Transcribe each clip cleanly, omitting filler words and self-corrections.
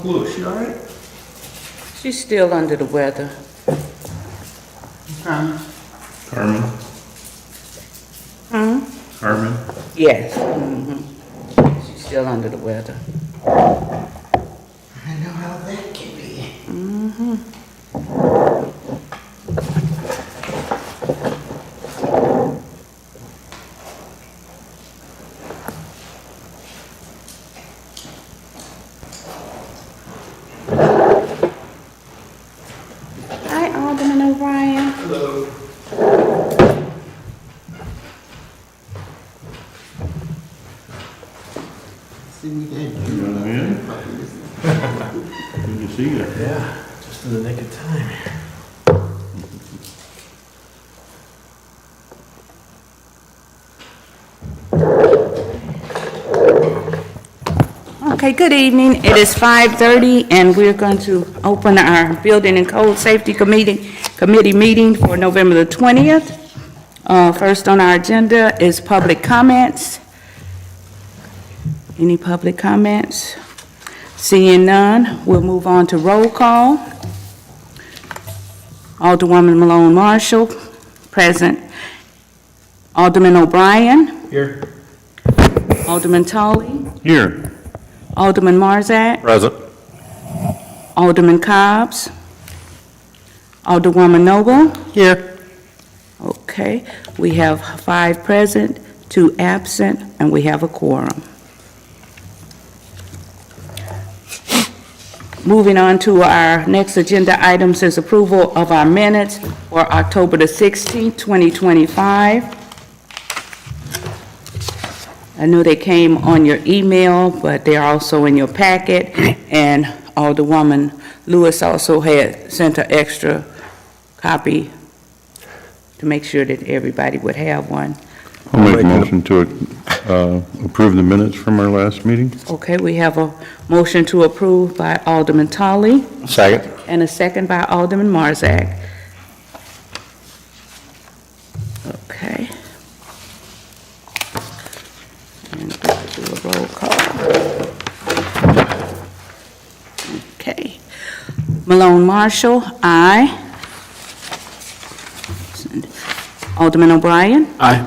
Blue, is she all right? She's still under the weather. Carmen? Carmen? Yes. She's still under the weather. I know how that can be. Hi, Alderman O'Brien. Hello. See me again. You know in? Good to see you. Yeah, just in the nick of time. Okay, good evening. It is 5:30, and we're going to open our Building and Code Safety Committee meeting for November the 20th. First on our agenda is public comments. Any public comments? Seeing none, we'll move on to roll call. Alderwoman Malone Marshall, present. Alderman O'Brien. Here. Alderman Tully. Here. Alderman Marzak. Present. Alderman Cobbs. Alderwoman Noble. Here. Okay, we have 5 present, 2 absent, and we have a quorum. Moving on to our next agenda items is approval of our minutes for October the 16th, 2025. I know they came on your email, but they're also in your packet, and Alderwoman Lewis also had sent an extra copy to make sure that everybody would have one. I'll make a motion to approve the minutes from our last meeting. Okay, we have a motion to approve by Alderman Tully Second. and a second by Alderman Marzak. Okay. And we'll do a roll call. Okay. Malone Marshall, aye. Alderman O'Brien. Aye.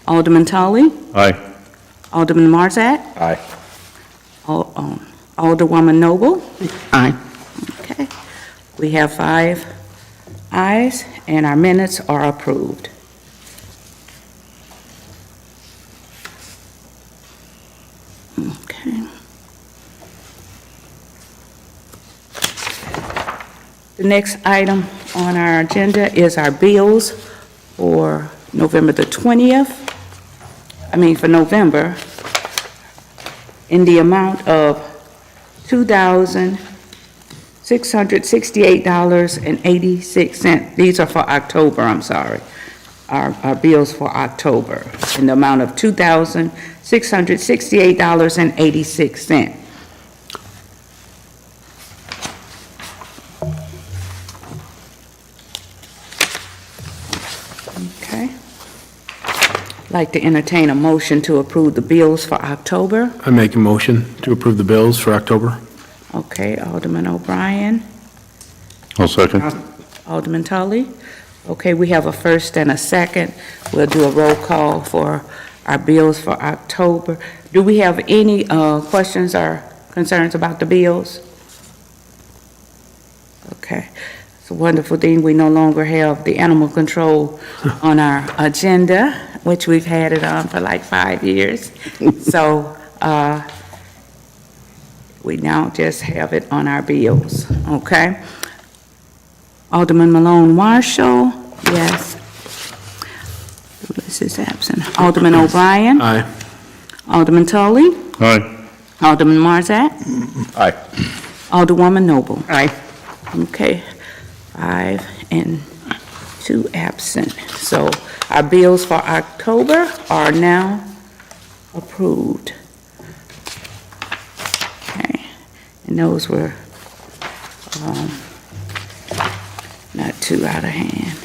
Alderman Tully. Aye. Alderman Marzak. Aye. Alderwoman Noble. Aye. Okay. We have 5 ayes, and our minutes are approved. Okay. The next item on our agenda is our bills for November the 20th. For November, in the amount of $2,668.86. These are for October, I'm sorry. Our bills for October, in the amount of $2,668.86. Okay. Like to entertain a motion to approve the bills for October. I make a motion to approve the bills for October. Okay, Alderman O'Brien. I'll second. Alderman Tully. Okay, we have a first and a second. We'll do a roll call for our bills for October. Do we have any questions or concerns about the bills? Okay. It's a wonderful thing. We no longer have the animal control on our agenda, which we've had it on for like 5 years. So we now just have it on our bills, okay? Alderman Malone Marshall, yes. This is absent. Alderman O'Brien. Aye. Alderman Tully. Aye. Alderman Marzak. Aye. Alderwoman Noble. Aye. Okay, 5 and 2 absent. So our bills for October are now approved. Okay, and those were not too out of hand.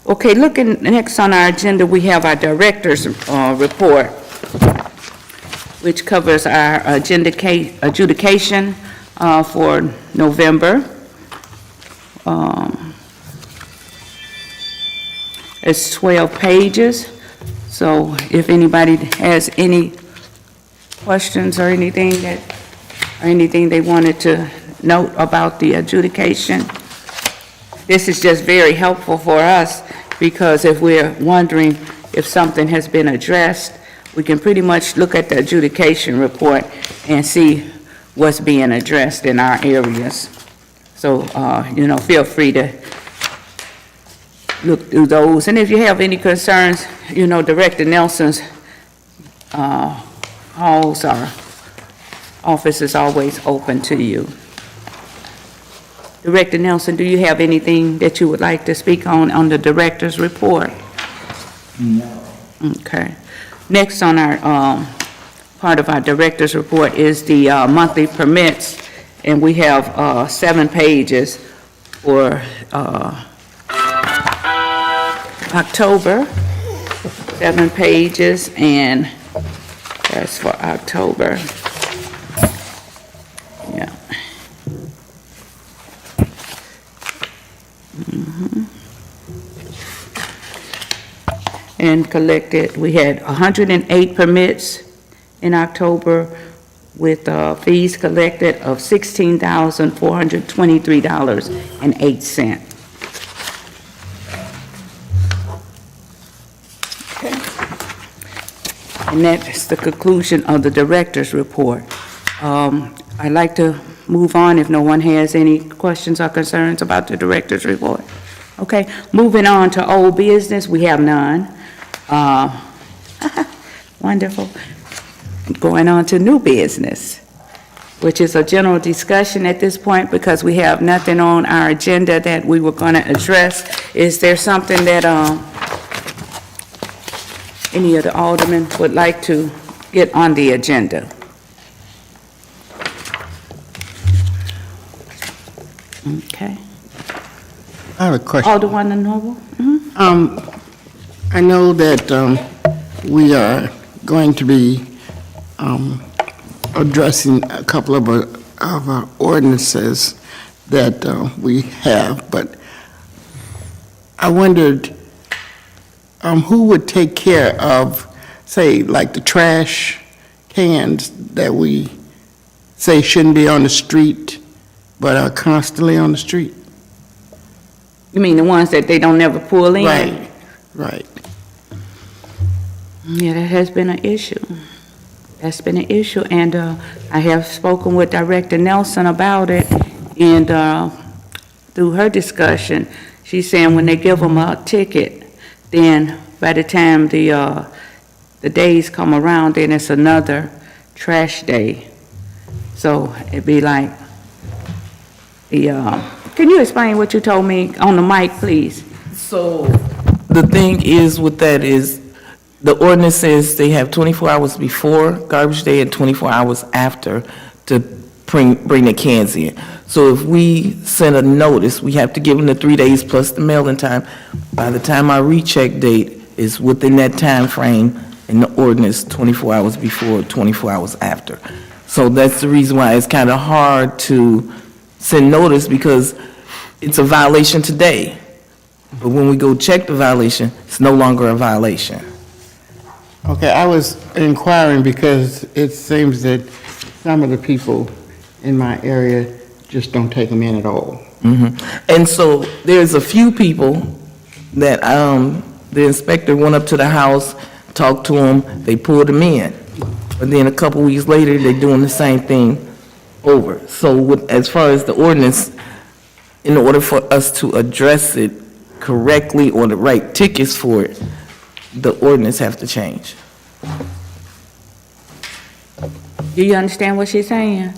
Okay, looking next on our agenda, we have our director's report, which covers our adjudication for November. It's 12 pages, so if anybody has any questions or anything they wanted to note about the adjudication, this is just very helpful for us, because if we're wondering if something has been addressed, we can pretty much look at the adjudication report and see what's being addressed in our areas. So, feel free to look through those. And if you have any concerns, Director Nelson's halls or office is always open to you. Director Nelson, do you have anything that you would like to speak on the director's report? No. Okay. Next on our part of our director's report is the monthly permits, and we have 7 pages for October, 7 pages, and that's for October. Yeah. And collected, we had 108 permits in October with fees collected of $16,423.08. Okay. And that's the conclusion of the director's report. I'd like to move on if no one has any questions or concerns about the director's report. Okay, moving on to old business, we have none. Wonderful. Going on to new business, which is a general discussion at this point because we have nothing on our agenda that we were going to address. Is there something that any of the aldermen would like to get on the agenda? Okay. I have a question. Alderman Noble? I know that we are going to be addressing a couple of our ordinances that we have, but I wondered who would take care of, say, like the trash cans that we say shouldn't be on the street, but are constantly on the street? You mean the ones that they don't never pull in? Right. Yeah, that has been an issue. That's been an issue, and I have spoken with Director Nelson about it, and through her discussion, she's saying when they give them a ticket, then by the time the days come around, then it's another trash day. So it'd be like can you explain what you told me on the mic, please? So the thing is with that is the ordinance says they have 24 hours before garbage day and 24 hours after to bring the cans in. So if we send a notice, we have to give them the 3 days plus the mailing time. By the time our recheck date is within that time frame in the ordinance, 24 hours before, 24 hours after. So that's the reason why it's kind of hard to send notice, because it's a violation today. But when we go check the violation, it's no longer a violation. Okay, I was inquiring because it seems that some of the people in my area just don't take them in at all. And so there's a few people that the inspector went up to the house, talked to them, they pulled them in. But then a couple weeks later, they're doing the same thing over. So as far as the ordinance, in order for us to address it correctly or the right tickets for it, the ordinance have to change. Do you understand what she's saying?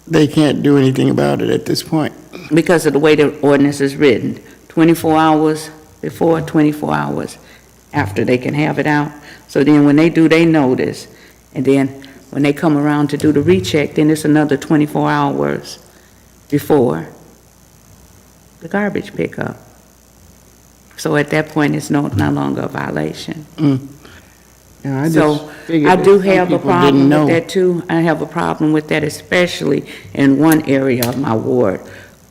They can't do anything about it at this point. Because of the way the ordinance is written, 24 hours before, 24 hours after they can have it out. So then when they do their notice, and then when they come around to do the recheck, then it's another 24 hours before the garbage pickup. So at that point, it's no longer a violation. Yeah, I just So figured I that do some have a people problem didn't know. with that too. I have a problem with that, especially in one area of my ward.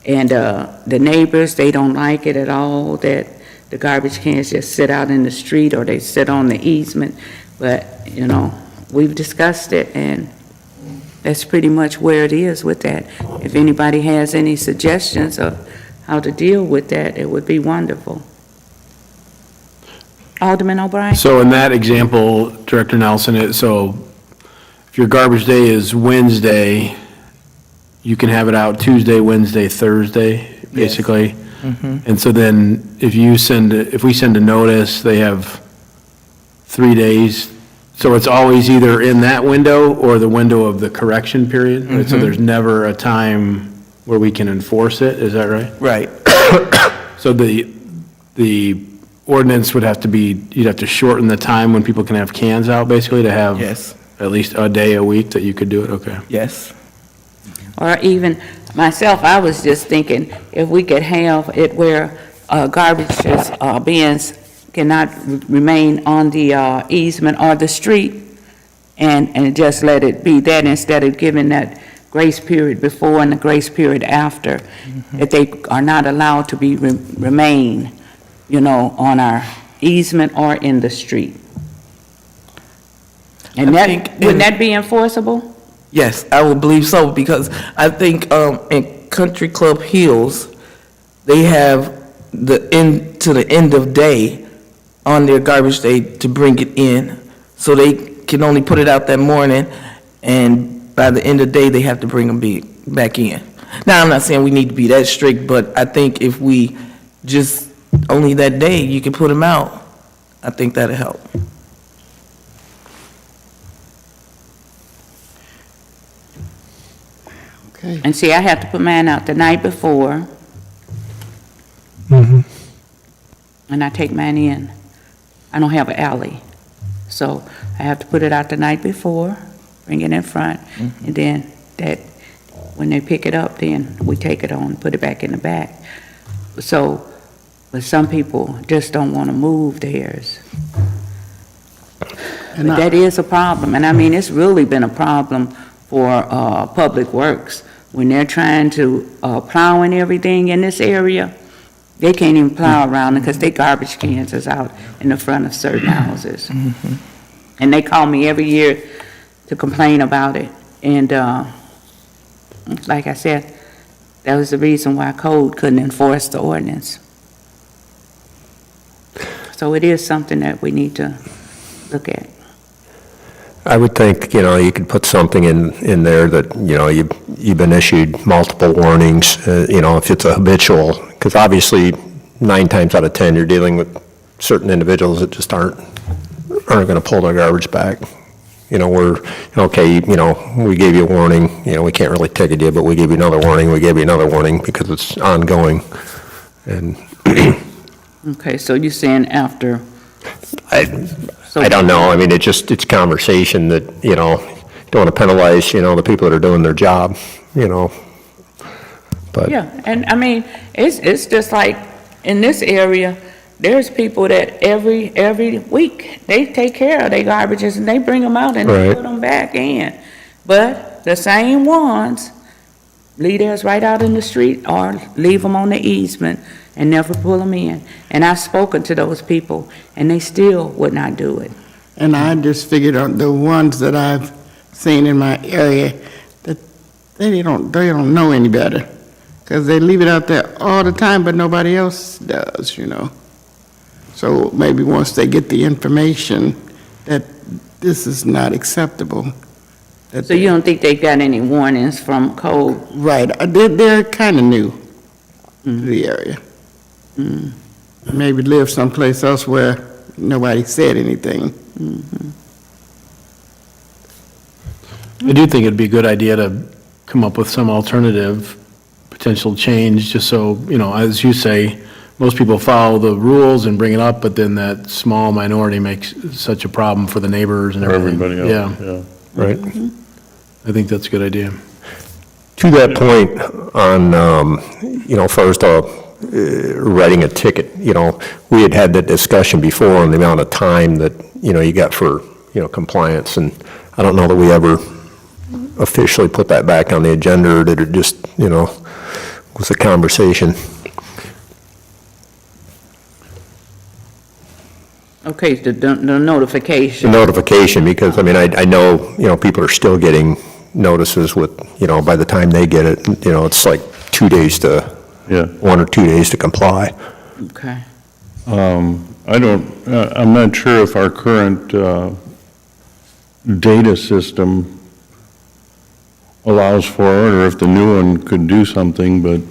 And the neighbors, they don't like it at all, that the garbage cans just sit out in the street or they sit on the easement. But, you know, we've discussed it, and that's pretty much where it is with that. If anybody has any suggestions of how to deal with that, it would be wonderful. Alderman O'Brien? So in that example, Director Nelson, so if your garbage day is Wednesday, you can have it out Tuesday, Wednesday, Thursday, basically? And so then if we send a notice, they have 3 days. So it's always either in that window or the window of the correction period, right? So there's never a time where we can enforce it, is that right? Right. So the ordinance would have to be, you'd have to shorten the time when people can have cans out, basically, to have Yes. at least a day a week that you could do it, okay. Yes. Or even myself, I was just thinking, if we could have it where garbage bins cannot remain on the easement or the street, and just let it be that instead of giving that grace period before and the grace period after, that they are not allowed to be, remain, you know, on our easement or in the street. And I think wouldn't in- that be enforceable? Yes, I would believe so, because I think in Country Club Hills, they have to the end of day on their garbage day to bring it in. So they can only put it out that morning, and by the end of the day, they have to bring them back in. Now, I'm not saying we need to be that strict, but I think if we just, only that day, you can put them out, I think that'll help. Okay. And see, I have to put mine out the night before. And I take mine in. I don't have an alley. So I have to put it out the night before, bring it in front, and then when they pick it up, then we take it on, put it back in the back. So, but some people just don't want to move theirs. And But that is a problem, and I mean, it's really been a problem for Public Works. When they're trying to plow and everything in this area, they can't even plow around it because their garbage cans is out in the front of certain houses. And they call me every year to complain about it. And like I said, that was the reason why code couldn't enforce the ordinance. So it is something that we need to look at. I would think, you could put something in there that, you've been issued multiple warnings, if it's a habitual, because obviously 9 times out of 10, you're dealing with certain individuals that just aren't going to pull their garbage back. We gave you a warning, we can't really ticket you, but we gave you another warning, because it's ongoing. And Okay, so you're saying after? I don't know. I mean, it's conversation that, you don't want to penalize, the people that are doing their job, but. Yeah, and I mean, it's just like in this area, there's people that every week, they take care of their garbages and they bring them out and they Right. put them back in. But the same ones leave theirs right out in the street or leave them on the easement and never pull them in. And I've spoken to those people and they still would not do it. And I just figured out the ones that I've seen in my area, that they don't know any better. Because they leave it out there all the time, but nobody else does, So maybe once they get the information that this is not acceptable. that So you don't think they got any warnings from code? Right, they're kind of new to the area. Maybe live someplace else where nobody said anything. I do think it'd be a good idea to come up with some alternative potential change, just so, as you say, most people follow the rules and bring it up, but then that small minority makes such a problem for the neighbors and For everything. everybody else, yeah. Right. I think that's a good idea. To that point, on, first off, writing a ticket, we had that discussion before on the amount of time that, you got for compliance, and I don't know that we ever officially put that back on the agenda, or did it just, was a conversation? Okay, the The notification. notification, because, I know, people are still getting notices with, by the time they get it, it's like 2 days to, Yeah. 1 or 2 days to comply. Okay. I'm not sure if our current data system allows for it, or if the new one could do something, but,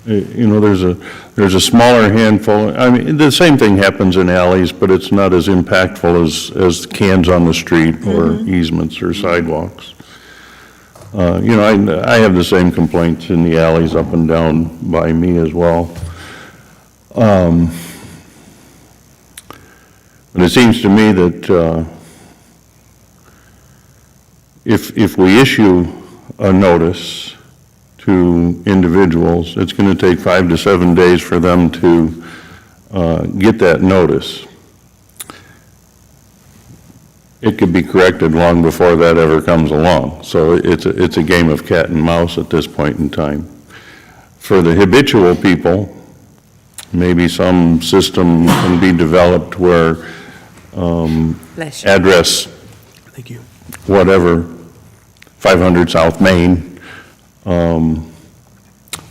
there's a smaller handful. The same thing happens in alleys, but it's not as impactful as cans on the street or easements or sidewalks. I have the same complaints in the alleys up and down by me as well. But it seems to me that if we issue a notice to individuals, it's going to take 5 to 7 days for them to get that notice. It could be corrected long before that ever comes along. So it's a game of cat and mouse at this point in time. For the habitual people, maybe some system can be developed where Bless you. address, Thank you. whatever, 500 South Main,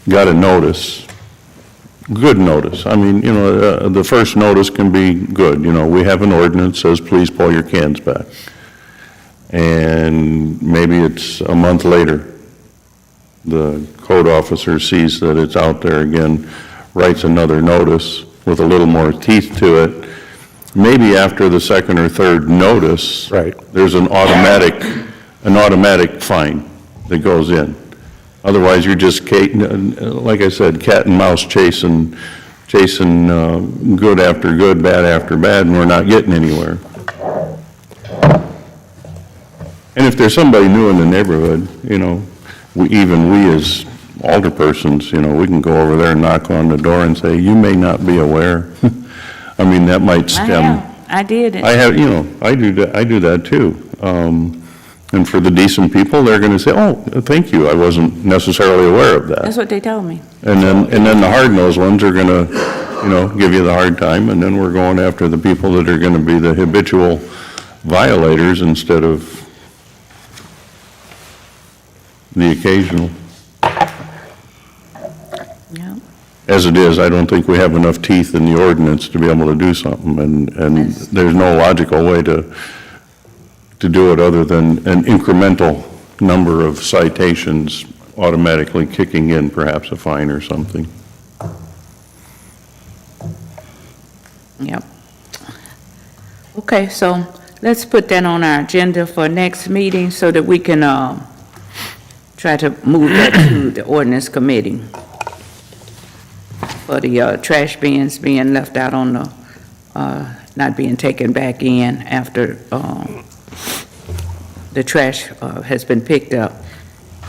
got a notice, good notice. The first notice can be good. We have an ordinance says, please pull your cans back. And maybe it's a month later, the code officer sees that it's out there again, writes another notice with a little more teeth to it. Maybe after the second or third notice, Right. there's an automatic fine that goes in. Otherwise, you're just, like I said, cat and mouse chasing good after good, bad after bad, and we're not getting anywhere. And if there's somebody new in the neighborhood, we as alderpersons, we can go over there and knock on the door and say, you may not be aware. That might stem. I did it. I do that too. And for the decent people, they're going to say, oh, thank you, I wasn't necessarily aware of that. That's what they told me. And then the hard-nosed ones are going to, give you the hard time, and then we're going after the people that are going to be the habitual violators instead of the occasional. Yeah. As it is, I don't think we have enough teeth in the ordinance to be able to do something, and there's no logical way to do it other than an incremental number of citations automatically kicking in perhaps a fine or something. Yep. Okay, so let's put that on our agenda for next meeting so that we can try to move that to the ordinance committee for the trash bins being left out on the, not being taken back in after the trash has been picked up.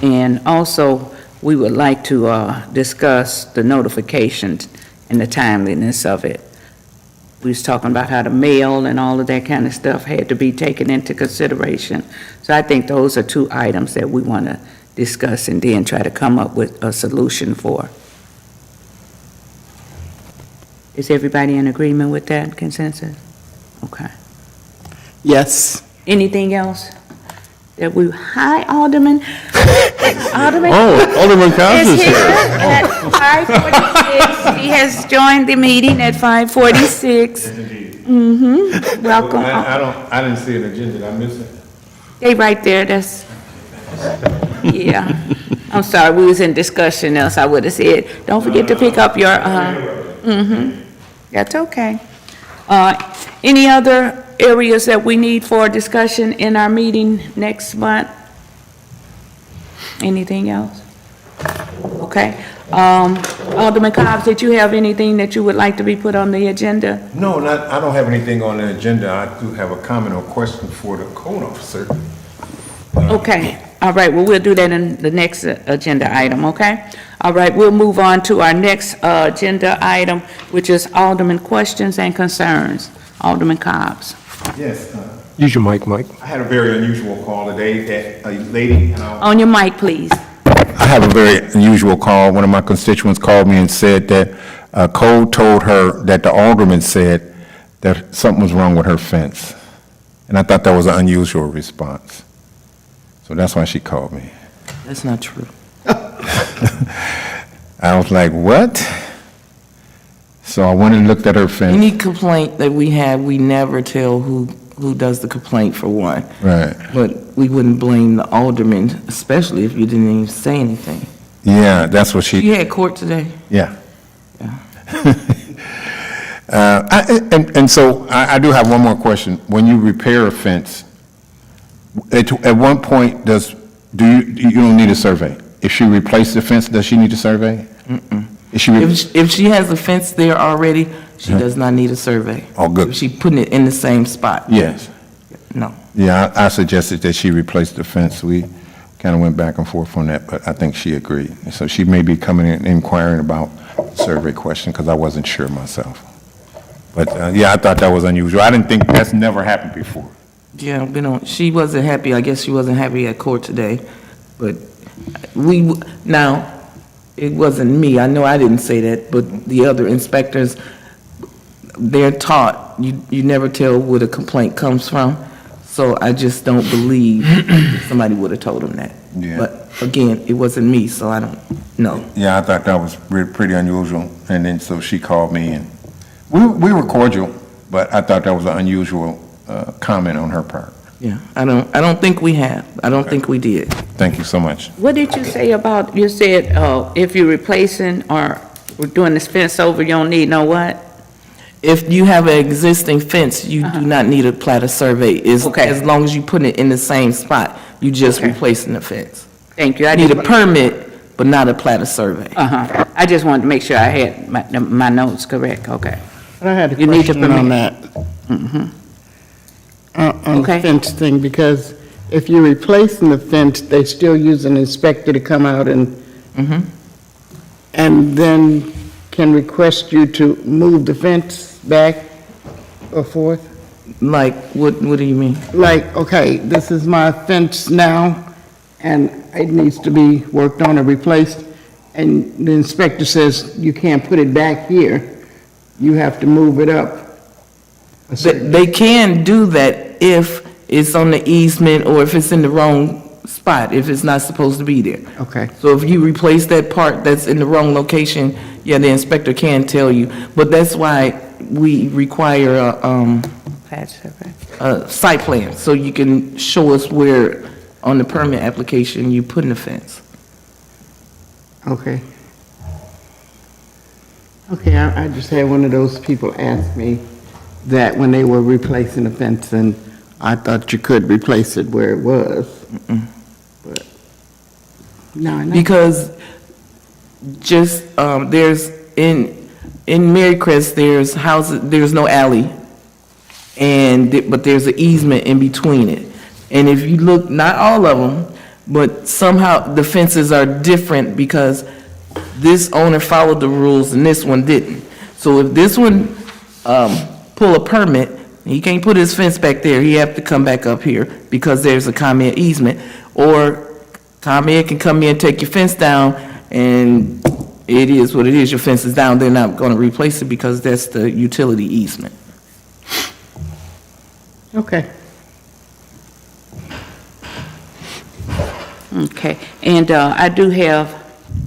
And also, we would like to discuss the notifications and the timeliness of it. We was talking about how the mail and all of that kind of stuff had to be taken into consideration. So I think those are 2 items that we want to discuss and then try to come up with a solution for. Is everybody in agreement with that consensus? Okay. Yes. Anything else? Hi, Alderman. Alderman. Oh, Alderman Cobbs is Is here here. at 5:46. He has joined the meeting at 5:46. Mm-hmm. Welcome. I didn't see an agenda, did I miss it? They right there, yeah. I'm sorry, we was in discussion, else I would have said, don't forget to pick up your, That's okay. Any other areas that we need for discussion in our meeting next month? Anything else? Okay. Alderman Cobbs, did you have anything that you would like to be put on the agenda? No, I don't have anything on the agenda. I do have a comment or question for the code officer. Okay, all right, well, we'll do that in the next agenda item, okay? All right, we'll move on to our next agenda item, which is Alderman questions and concerns. Alderman Cobbs. Yes, Use your mic, Mike. I had a very unusual call today that a lady, and On your mic, please. I have a very unusual call. One of my constituents called me and said that Cole told her that the alderman said that something was wrong with her fence. And I thought that was an unusual response. So that's why she called me. That's not true. I was like, what? So I went and looked at her fence. Any complaint that we have, we never tell who does the complaint, for one. Right. But we wouldn't blame the alderman, especially if you didn't even say anything. Yeah, that's what You she, had court today? yeah. Yeah. And so I do have one more question. When you repair a fence, at one point, you don't need a survey? If she replaced the fence, does she need a survey? Is she, If she has a fence there already, she does not need a survey. Oh, good. If she putting it in the same spot. yes. No. Yeah, I suggested that she replace the fence. We kind of went back and forth on that, but I think she agreed. So she may be coming in inquiring about the survey question, because I wasn't sure myself. But, yeah, I thought that was unusual. I didn't think that's never happened before. Yeah, she wasn't happy, I guess she wasn't happy at court today, but now, it wasn't me, I know I didn't say that, but the other inspectors, they're taught, you never tell where the complaint comes from, so I just don't believe somebody would have told them that. Yeah. But again, it wasn't me, so I don't know. Yeah, I thought that was pretty unusual, and then so she called me, and we were cordial, but I thought that was an unusual comment on her part. Yeah, I don't think we have, I don't think we did. Thank you so much. What did you say about, you said, if you're replacing or doing this fence over, you don't need no what? If you have an existing fence, you do not need a plat of survey, Okay. as long as you put it in the same spot, you just Okay. replacing the fence. Thank you. I need a permit, but not a plat of survey. Uh-huh. I just wanted to make sure I had my notes correct, okay. But I had a You need to question on that. On the Okay. fence thing, because if you're replacing the fence, they still use an inspector to come out and then can request you to move the fence back or forth? Like, what do you mean? Like, okay, this is my fence now, and it needs to be worked on or replaced, and the inspector says you can't put it back here, you have to move it up. They can do that if it's on the easement or if it's in the wrong spot, if it's not supposed to be there. Okay. So if you replace that part that's in the wrong location, yeah, the inspector can tell you. But that's why we require a site plan, so you can show us where on the permit application you putting the fence. Okay. Okay, I just had one of those people ask me that when they were replacing the fence, and I thought you could replace it where it was. But, no, I know. Because just, there's, in Marycrest, there's houses, there's no alley, but there's an easement in between it. And if you look, not all of them, but somehow the fences are different because this owner followed the rules and this one didn't. So if this one, pull a permit, he can't put his fence back there, he have to come back up here because there's a ComEd easement. Or ComEd can come in, take your fence down, and it is what it is, your fence is down, they're not gonna replace it because that's the utility easement. Okay. Okay, and I do have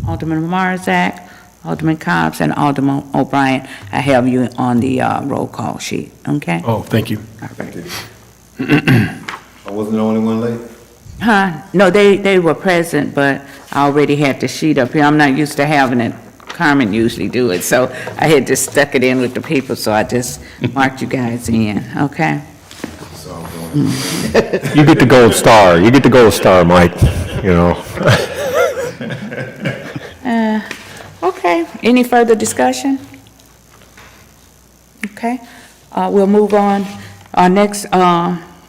Alderman Marzak, Alderman Cobbs, and Alderman O'Brien. I have you on the roll call sheet, okay? Oh, thank you. All right. I wasn't the only one late? Huh? No, they were present, but I already had the sheet up here. I'm not used to having it. Carmen usually do it, so I had just stuck it in with the people, so I just marked you guys in, okay? You get the gold star. You get the gold star, Mike, you know. Okay, any further discussion? Okay, we'll move on. Our next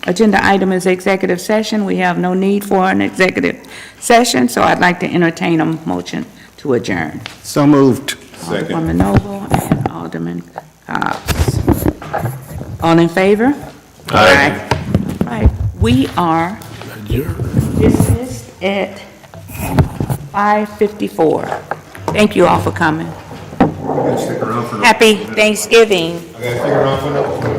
agenda item is executive session. We have no need for an executive session, so I'd like to entertain a motion to adjourn. So moved. Alderman Noble and Alderman Cobbs. All in favor? Aye. We are dismissed at 5:54. Thank you all for coming. Happy Thanksgiving. I gotta stick around for another.